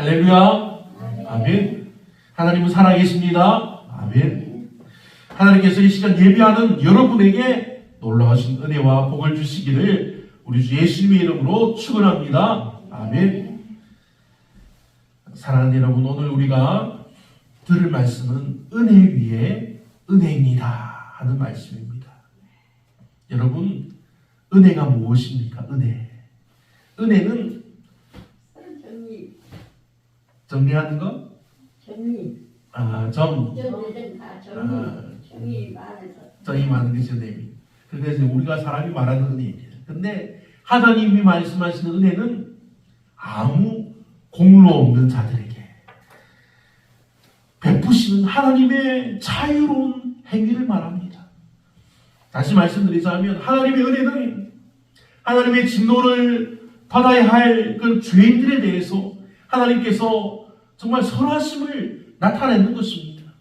할렐루야. 아멘. 하나님은 살아계십니다. 아멘. 하나님께서 이 시간 예배하는 여러분에게 놀라우신 은혜와 복을 주시기를 우리 주 예수님의 이름으로 축원합니다. 아멘. 사랑하는 여러분, 오늘 우리가 들을 말씀은 은혜 위에 은혜입니다 하는 말씀입니다. 여러분, 은혜가 무엇입니까? 은혜는 정리하는 거? 정이 많은 것이 은혜입니다. 그래서 우리가 사람이 말하는 은혜입니다. 근데 하나님이 말씀하시는 은혜는 아무 공로 없는 자들에게 베푸시는 하나님의 자유로운 행위를 말합니다. 다시 말씀드리자면 하나님의 은혜는 하나님의 진노를 받아야 할 그 죄인들에 대해서 하나님께서 정말 선하심을 나타내는 것입니다.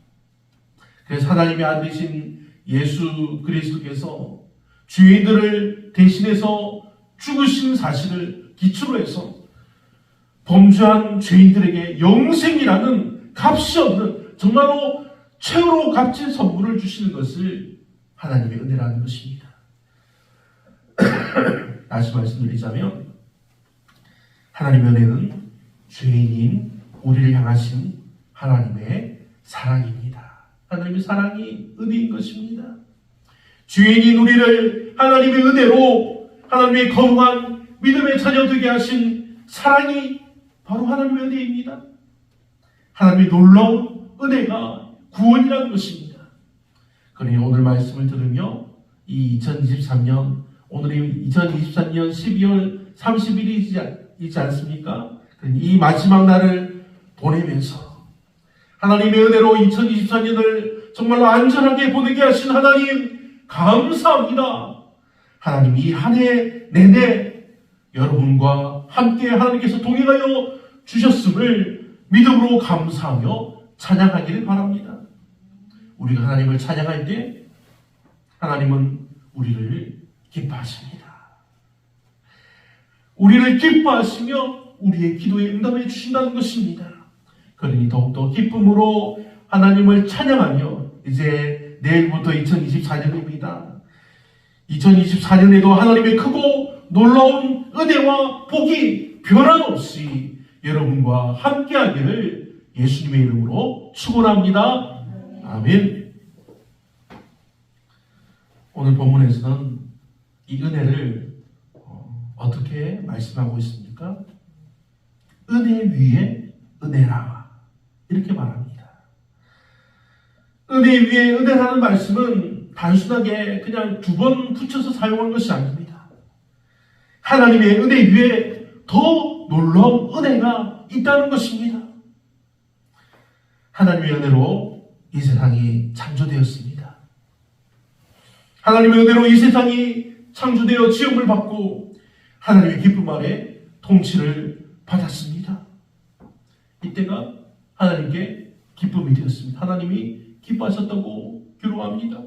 그래서 하나님의 아들이신 예수 그리스도께서 죄인들을 대신해서 죽으신 사실을 기초로 해서 범죄한 죄인들에게 영생이라는 값이 없는 정말로 최고로 값진 선물을 주시는 것을 하나님의 은혜라는 것입니다. 다시 말씀드리자면 하나님의 은혜는 죄인인 우리를 향하신 하나님의 사랑입니다. 하나님의 사랑이 은혜인 것입니다. 죄인인 우리를 하나님의 은혜로 하나님의 거룩한 믿음의 자녀 되게 하신 사랑이 바로 하나님의 은혜입니다. 하나님의 놀라운 은혜가 구원이라는 것입니다. 그러니 오늘 말씀을 들으며 이 2023년, 오늘이 2023년 12월 30일이지 않습니까? 이 마지막 날을 보내면서 하나님의 은혜로 2024년을 정말로 안전하게 보내게 하신 하나님 감사합니다. 하나님 이 한 해 내내 여러분과 함께 하나님께서 동행하여 주셨음을 믿음으로 감사하며 찬양하기를 바랍니다. 우리가 하나님을 찬양할 때 하나님은 우리를 기뻐하십니다. 우리를 기뻐하시며 우리의 기도에 응답해 주신다는 것입니다. 그러니 더욱더 기쁨으로 하나님을 찬양하며 이제 내일부터 2024년입니다. 2024년에도 하나님의 크고 놀라운 은혜와 복이 변함없이 여러분과 함께하기를 예수님의 이름으로 축원합니다. 아멘. 오늘 본문에서는 이 은혜를 어떻게 말씀하고 있습니까? 은혜 위에 은혜라 이렇게 말합니다. 은혜 위에 은혜라는 말씀은 단순하게 그냥 두 번 붙여서 사용한 것이 아닙니다. 하나님의 은혜 위에 더 놀라운 은혜가 있다는 것입니다. 하나님의 은혜로 이 세상이 창조되었습니다. 하나님의 은혜로 이 세상이 창조되어 지음을 받고 하나님의 기쁨 아래 통치를 받았습니다. 이때가 하나님께 기쁨이 되었습니다. 하나님이 기뻐하셨다고 기록합니다.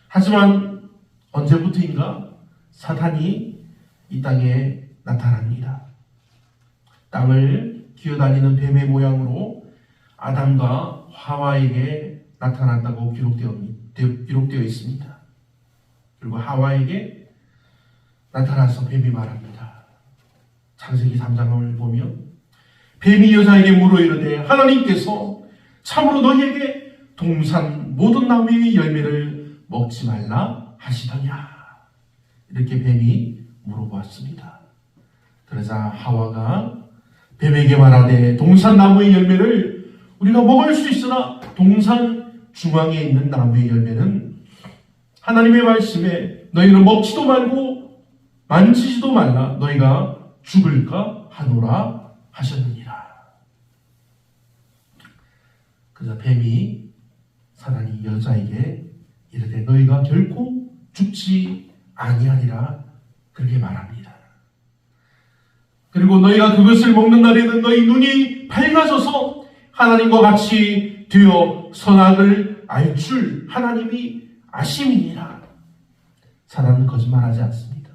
하지만 언제부터인가 사탄이 이 땅에 나타납니다. 땅을 기어다니는 뱀의 모양으로 아담과 하와에게 나타났다고 기록되어 있습니다. 그리고 하와에게 나타나서 뱀이 말합니다. 창세기 3장을 보면 뱀이 여자에게 물어 이르되 하나님께서 참으로 너희에게 동산 모든 나무의 열매를 먹지 말라 하시더냐. 이렇게 뱀이 물어보았습니다. 그러자 하와가 뱀에게 말하되 동산 나무의 열매를 우리가 먹을 수 있으나 동산 중앙에 있는 나무의 열매는 하나님의 말씀에 너희는 먹지도 말고 만지지도 말라 너희가 죽을까 하노라 하셨느니라. 그래서 뱀이 사단이 여자에게 이르되 너희가 결코 죽지 아니하리라 그렇게 말합니다. 그리고 너희가 그것을 먹는 날에는 너희 눈이 밝아져서 하나님과 같이 되어 선악을 알 줄 하나님이 아심이니라. 사단은 거짓말하지 않습니다.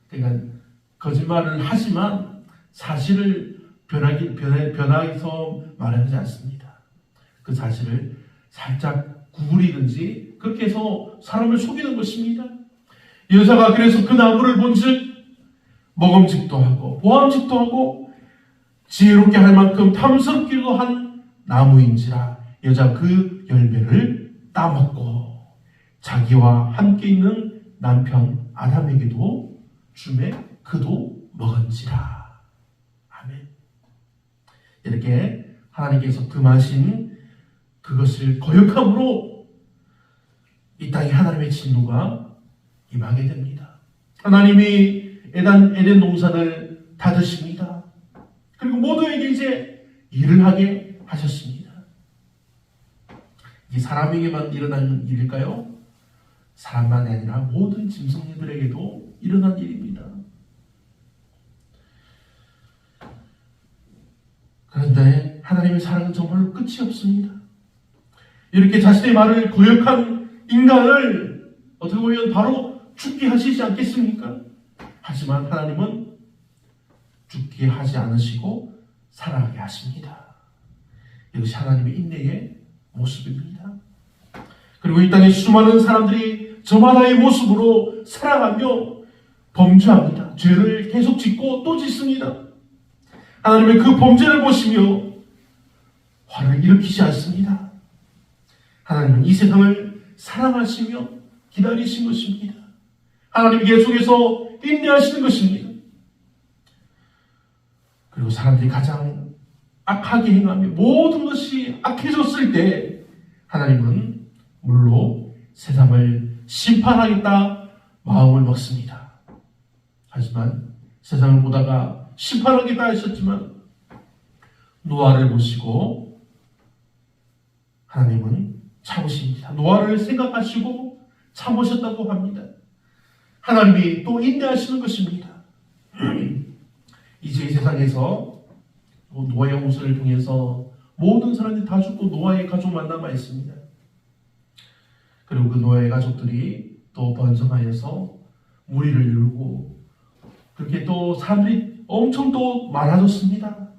그러니까 거짓말을 하지만 사실을 변화해서 말하지 않습니다. 그 사실을 살짝 구부리든지 그렇게 해서 사람을 속이는 것입니다. 여자가 그래서 그 나무를 본즉 먹음직도 하고 보암직도 하고 지혜롭게 할 만큼 탐스럽기도 한 나무인지라 여자 그 열매를 따먹고 자기와 함께 있는 남편 아담에게도 주매 그도 먹은지라. 아멘. 이렇게 하나님께서 금하신 그것을 거역함으로 이 땅에 하나님의 진노가 임하게 됩니다. 하나님이 에덴 동산을 닫으십니다. 그리고 모두에게 이제 일을 하게 하셨습니다. 이게 사람에게만 일어나는 일일까요? 사람만 아니라 모든 짐승들에게도 일어난 일입니다. 그런데 하나님의 사랑은 정말로 끝이 없습니다. 이렇게 자신의 말을 거역한 인간을 어떻게 보면 바로 죽게 하시지 않겠습니까? 하지만 하나님은 죽게 하지 않으시고 살아가게 하십니다. 이것이 하나님의 인내의 모습입니다. 그리고 이 땅에 수많은 사람들이 저마다의 모습으로 살아가며 범죄합니다. 죄를 계속 짓고 또 짓습니다. 하나님은 그 범죄를 보시며 화를 일으키지 않습니다. 하나님은 이 세상을 사랑하시며 기다리신 것입니다. 하나님 계속해서 인내하시는 것입니다. 그리고 사람들이 가장 악하게 행하며 모든 것이 악해졌을 때 하나님은 물로 세상을 심판하겠다 마음을 먹습니다. 하지만 세상을 보다가 심판하겠다 하셨지만 노아를 보시고 하나님은 참으십니다. 노아를 생각하시고 참으셨다고 합니다. 하나님이 또 인내하시는 것입니다. 이제 이 세상에서 노아의 홍수를 통해서 모든 사람들이 다 죽고 노아의 가족만 남아 있습니다. 그리고 그 노아의 가족들이 또 번성하여서 무리를 이루고 그렇게 또 사람들이 엄청 또 많아졌습니다.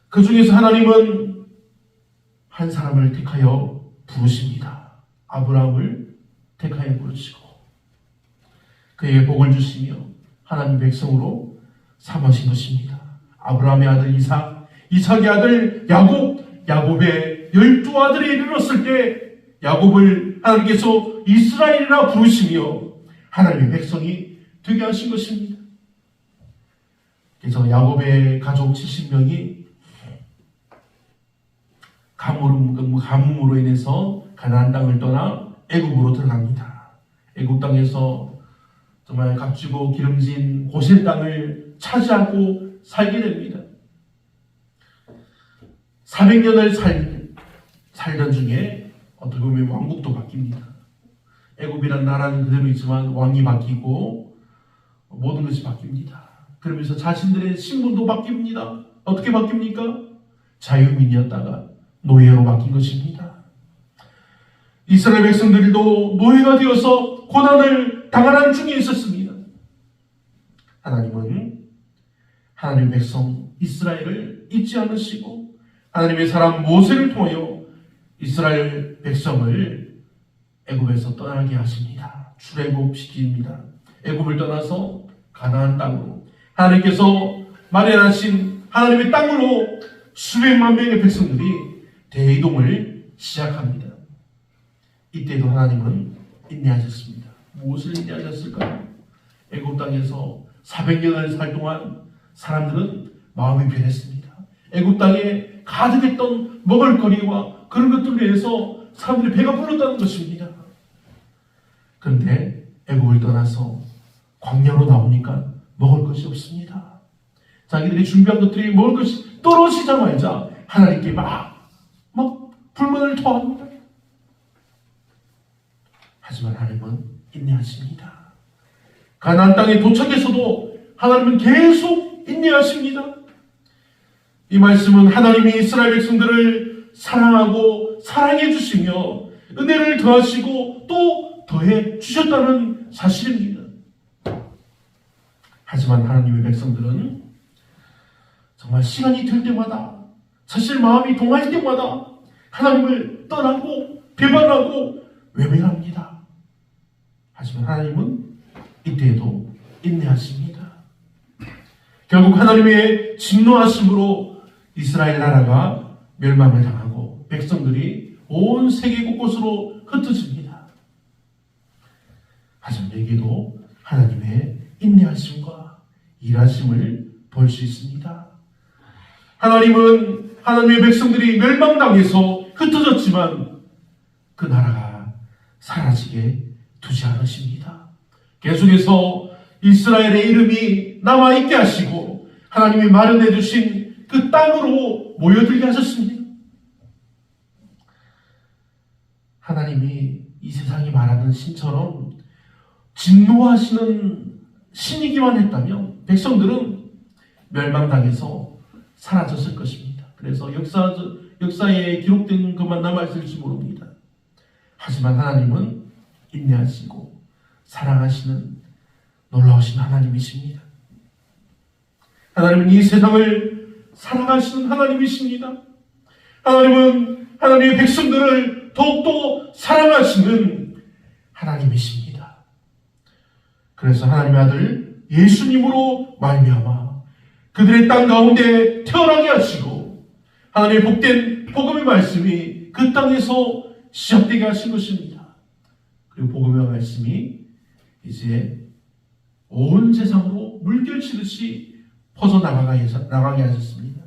그 중에서 하나님은 한 사람을 택하여 부르십니다. 아브라함을 택하여 부르시고 그에게 복을 주시며 하나님 백성으로 삼으신 것입니다. 아브라함의 아들 이삭, 이삭의 아들 야곱, 야곱의 12아들에 이르렀을 때 야곱을 하나님께서 이스라엘이라 부르시며 하나님의 백성이 되게 하신 것입니다. 그래서 야곱의 가족 70명이 가뭄으로 인해서 가나안 땅을 떠나 애굽으로 들어갑니다. 애굽 땅에서 정말 값지고 기름진 고센 땅을 차지하고 살게 됩니다. 400년을 살던 중에 어떻게 보면 왕국도 바뀝니다. 애굽이라는 나라는 그대로 있지만 왕이 바뀌고 모든 것이 바뀝니다. 그러면서 자신들의 신분도 바뀝니다. 어떻게 바뀝니까? 자유민이었다가 노예로 바뀐 것입니다. 이스라엘 백성들도 노예가 되어서 고난을 당하는 중에 있었습니다. 하나님은 하나님의 백성 이스라엘을 잊지 않으시고 하나님의 사람 모세를 통하여 이스라엘 백성을 애굽에서 떠나게 하십니다. 출애굽시킵니다. 애굽을 떠나서 가나안 땅으로 하나님께서 마련하신 하나님의 땅으로 수백만 명의 백성들이 대이동을 시작합니다. 이때도 하나님은 인내하셨습니다. 무엇을 인내하셨을까요? 애굽 땅에서 400년을 살 동안 사람들은 마음이 변했습니다. 애굽 땅에 가득했던 먹을거리와 그런 것들로 인해서 사람들이 배가 불렀다는 것입니다. 그런데 애굽을 떠나서 광야로 나오니까 먹을 것이 없습니다. 자기들이 준비한 것들이 먹을 것이 떨어지자마자 하나님께 막 불만을 토합니다. 하지만 하나님은 인내하십니다. 가나안 땅에 도착해서도 하나님은 계속 인내하십니다. 이 말씀은 하나님이 이스라엘 백성들을 사랑하고 사랑해 주시며 은혜를 더하시고 또 더해 주셨다는 사실입니다. 하지만 하나님의 백성들은 정말 시간이 될 때마다, 사실 마음이 동할 때마다 하나님을 떠나고 배반하고 외면합니다. 하지만 하나님은 이때에도 인내하십니다. 결국 하나님의 진노하심으로 이스라엘 나라가 멸망을 당하고 백성들이 온 세계 곳곳으로 흩어집니다. 하지만 여기에도 하나님의 인내하심과 일하심을 볼 수 있습니다. 하나님은 하나님의 백성들이 멸망당해서 흩어졌지만 그 나라가 사라지게 두지 않으십니다. 계속해서 이스라엘의 이름이 남아있게 하시고 하나님이 마련해 주신 그 땅으로 모여들게 하셨습니다. 하나님이 이 세상이 말하는 신처럼 진노하시는 신이기만 했다면 백성들은 멸망당해서 사라졌을 것입니다. 그래서 역사에 기록된 것만 남아있을지 모릅니다. 하지만 하나님은 인내하시고 사랑하시는 놀라우신 하나님이십니다. 하나님은 이 세상을 사랑하시는 하나님이십니다. 하나님은 하나님의 백성들을 더욱더 사랑하시는 하나님이십니다. 그래서 하나님의 아들 예수님으로 말미암아 그들의 땅 가운데 태어나게 하시고 하나님의 복된 복음의 말씀이 그 땅에서 시작되게 하신 것입니다. 그리고 복음의 말씀이 이제 온 세상으로 물결치듯이 퍼져나가게 하셨습니다.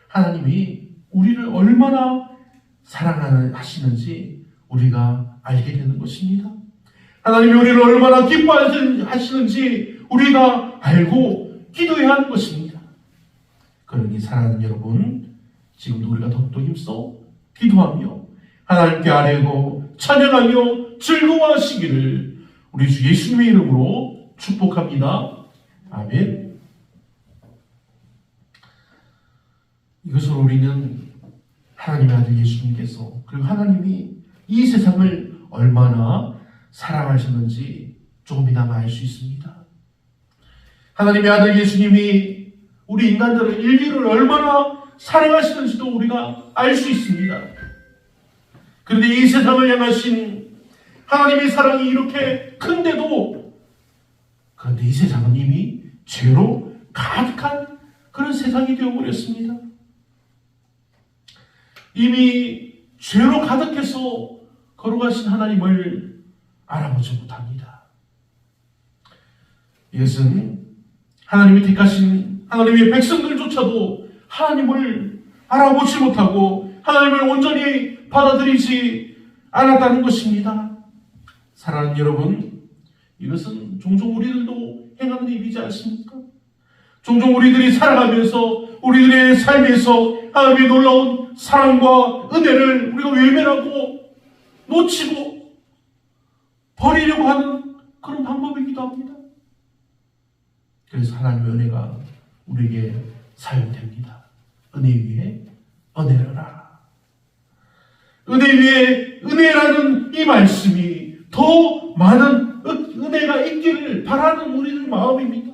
하나님이 우리를 얼마나 사랑하시는지 우리가 알게 되는 것입니다. 하나님이 우리를 얼마나 기뻐하시는지 우리가 알고 기도해야 하는 것입니다. 그러니 사랑하는 여러분, 지금도 우리가 더욱더 힘써 기도하며 하나님께 아뢰고 찬양하며 즐거워하시기를 우리 주 예수님의 이름으로 축복합니다. 아멘. 이것으로 우리는 하나님의 아들 예수님께서 그리고 하나님이 이 세상을 얼마나 사랑하셨는지 조금이나마 알 수 있습니다. 하나님의 아들 예수님이 우리 인간들을 인류를 얼마나 사랑하시는지도 우리가 알 수 있습니다. 그런데 이 세상을 향하신 하나님의 사랑이 이렇게 큰데도 그런데 이 세상은 이미 죄로 가득한 그런 세상이 되어버렸습니다. 이미 죄로 가득해서 걸어가신 하나님을 알아보지 못합니다. 이것은 하나님이 택하신 하나님의 백성들조차도 하나님을 알아보지 못하고 하나님을 온전히 받아들이지 않았다는 것입니다. 사랑하는 여러분, 이것은 종종 우리들도 행하는 일이지 않습니까? 종종 우리들이 살아가면서 우리들의 삶에서 하나님의 놀라운 사랑과 은혜를 우리가 외면하고 놓치고 버리려고 하는 그런 방법이기도 합니다. 그래서 하나님의 은혜가 우리에게 사용됩니다. 은혜 위에 은혜라. 은혜 위에 은혜라는 이 말씀이 더 많은 은혜가 있기를 바라는 우리들 마음입니다.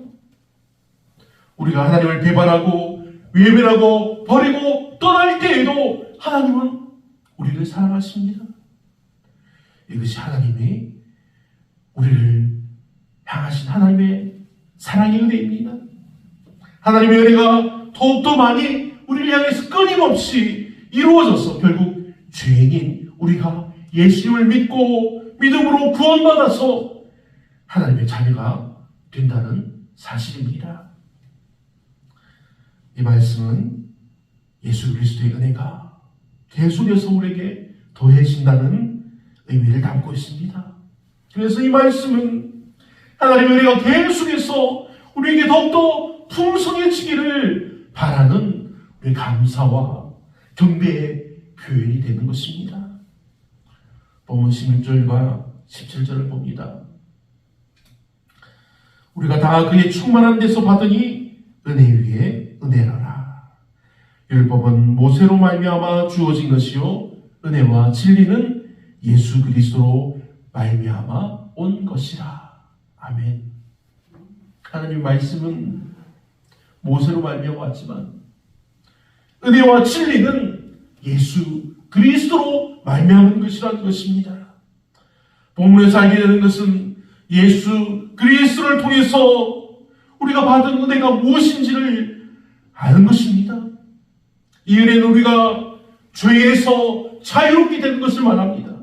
우리가 하나님을 배반하고 외면하고 버리고 떠날 때에도 하나님은 우리를 사랑하십니다. 이것이 하나님이 우리를 향하신 하나님의 사랑의 은혜입니다. 하나님의 은혜가 더욱더 많이 우리를 향해서 끊임없이 이루어져서 결국 죄인인 우리가 예수님을 믿고 믿음으로 구원받아서 하나님의 자녀가 된다는 사실입니다. 이 말씀은 예수 그리스도의 은혜가 계속해서 우리에게 더해진다는 의미를 담고 있습니다. 그래서 이 말씀은 하나님의 은혜가 계속해서 우리에게 더욱더 풍성해지기를 바라는 우리 감사와 경배의 표현이 되는 것입니다. 본문 16절과 17절을 봅니다. 우리가 다 그의 충만한 데서 받으니 은혜 위에 은혜라라. 율법은 모세로 말미암아 주어진 것이요 은혜와 진리는 예수 그리스도로 말미암아 온 것이라. 아멘. 하나님의 말씀은 모세로 말미암아 왔지만 은혜와 진리는 예수 그리스도로 말미암은 것이라는 것입니다. 본문에서 알게 되는 것은 예수 그리스도를 통해서 우리가 받은 은혜가 무엇인지를 아는 것입니다. 이 은혜는 우리가 죄에서 자유롭게 되는 것을 말합니다.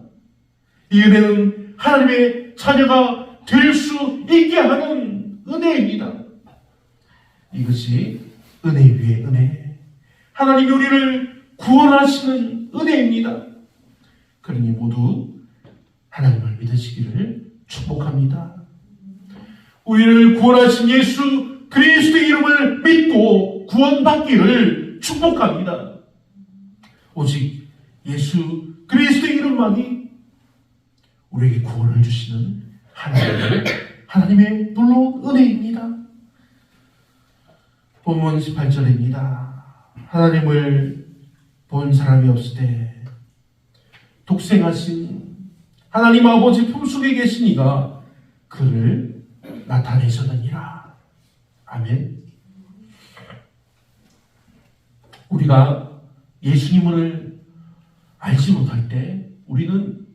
이 은혜는 하나님의 자녀가 될 수 있게 하는 은혜입니다. 이것이 은혜 위에 은혜, 하나님이 우리를 구원하시는 은혜입니다. 그러니 모두 하나님을 믿으시기를 축복합니다. 우리를 구원하신 예수 그리스도의 이름을 믿고 구원받기를 축복합니다. 오직 예수 그리스도의 이름만이 우리에게 구원을 주시는 하나님의 놀라운 은혜입니다. 본문 18절입니다. 하나님을 본 사람이 없으되 독생하신 하나님 아버지 품속에 계신 이가 그를 나타내셨느니라. 아멘. 우리가 예수님을 알지 못할 때 우리는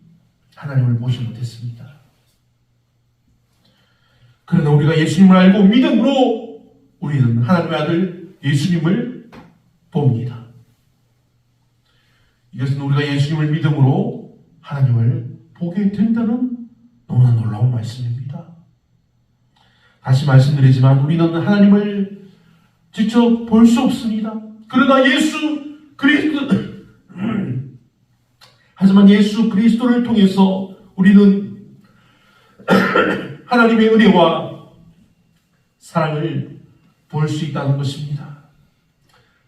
하나님을 보지 못했습니다. 그러나 우리가 예수님을 알고 믿음으로 우리는 하나님의 아들 예수님을 봅니다. 이것은 우리가 예수님을 믿음으로 하나님을 보게 된다는 너무나 놀라운 말씀입니다. 다시 말씀드리지만 우리는 하나님을 직접 볼 수 없습니다. 그러나 하지만 예수 그리스도를 통해서 우리는 하나님의 은혜와 사랑을 볼 수 있다는 것입니다.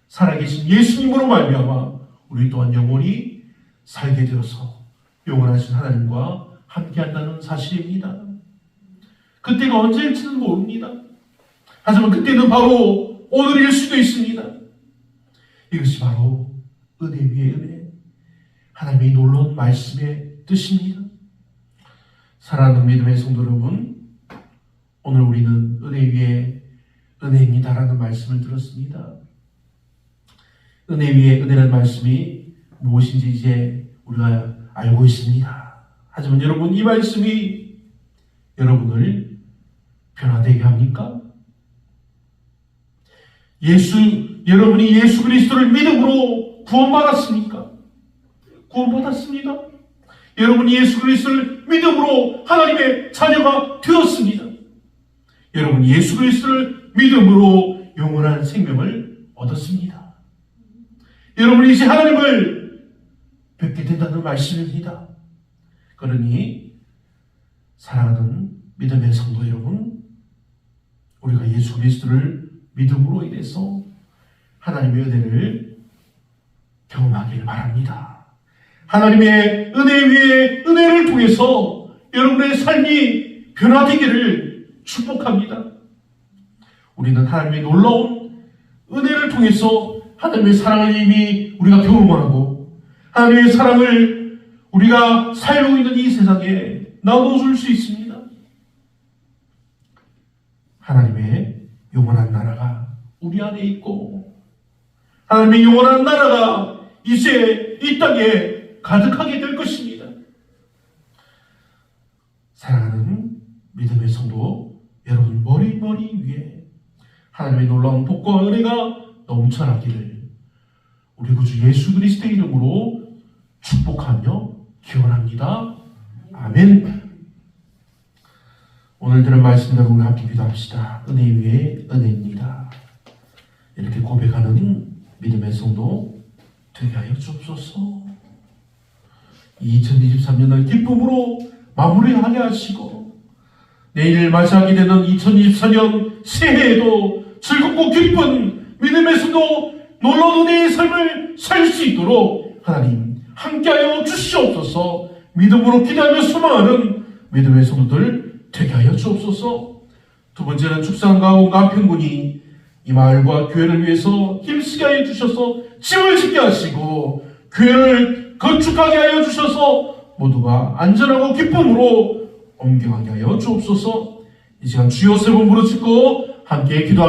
살아계신 예수님으로 말미암아 우리 또한 영원히 살게 되어서 영원하신 하나님과 함께한다는 사실입니다. 그때가 언제일지는 모릅니다. 하지만 그때는 바로 오늘일 수도 있습니다. 이것이 바로 은혜 위에 은혜, 하나님의 놀라운 말씀의 뜻입니다. 사랑하는 믿음의 성도 여러분, 오늘 우리는 은혜 위에 은혜입니다라는 말씀을 들었습니다. 은혜 위에 은혜라는 말씀이 무엇인지 이제 우리가 알고 있습니다. 하지만 여러분, 이 말씀이 여러분을 변화되게 합니까? 여러분이 예수 그리스도를 믿음으로 구원받았습니까? 구원받았습니다. 여러분이 예수 그리스도를 믿음으로 하나님의 자녀가 되었습니다. 여러분이 예수 그리스도를 믿음으로 영원한 생명을 얻었습니다. 여러분이 이제 하나님을 뵙게 된다는 말씀입니다. 그러니 사랑하는 믿음의 성도 여러분, 우리가 예수 그리스도를 믿음으로 인해서 하나님의 은혜를 경험하길 바랍니다. 하나님의 은혜 위에 은혜를 통해서 여러분의 삶이 변화되기를 축복합니다. 우리는 하나님의 놀라운 은혜를 통해서 하나님의 사랑을 이미 우리가 경험하고 하나님의 사랑을 우리가 살고 있는 이 세상에 나눠줄 수 있습니다. 하나님의 영원한 나라가 우리 안에 있고 하나님의 영원한 나라가 이제 이 땅에 가득하게 될 것입니다. 사랑하는 믿음의 성도 여러분, 머리 위에 하나님의 놀라운 복과 은혜가 넘쳐나기를 우리 구주 예수 그리스도의 이름으로 축복하며 기원합니다. 아멘. 오늘 들은 말씀대로 우리 함께 기도합시다. 은혜 위에 은혜입니다. 이렇게 고백하는 믿음의 성도 되게 하여 주옵소서. 2023년을 기쁨으로 마무리하게 하시고 내일 맞이하게 되는 2024년 새해에도 즐겁고 기쁜 믿음의 성도 놀라운 은혜의 삶을 살 수 있도록 하나님 함께하여 주시옵소서. 믿음으로 기도하며 소망하는 믿음의 성도들 되게 하여 주옵소서. 두 번째는 축산과 온 가평군이 이 마을과 교회를 위해서 힘쓰게 하여 주셔서 집을 짓게 하시고 교회를 건축하게 하여 주셔서 모두가 안전하고 기쁨으로 옮겨가게 하여 주옵소서. 이 시간 주여 세 번 부르짖고 함께 기도하겠습니다.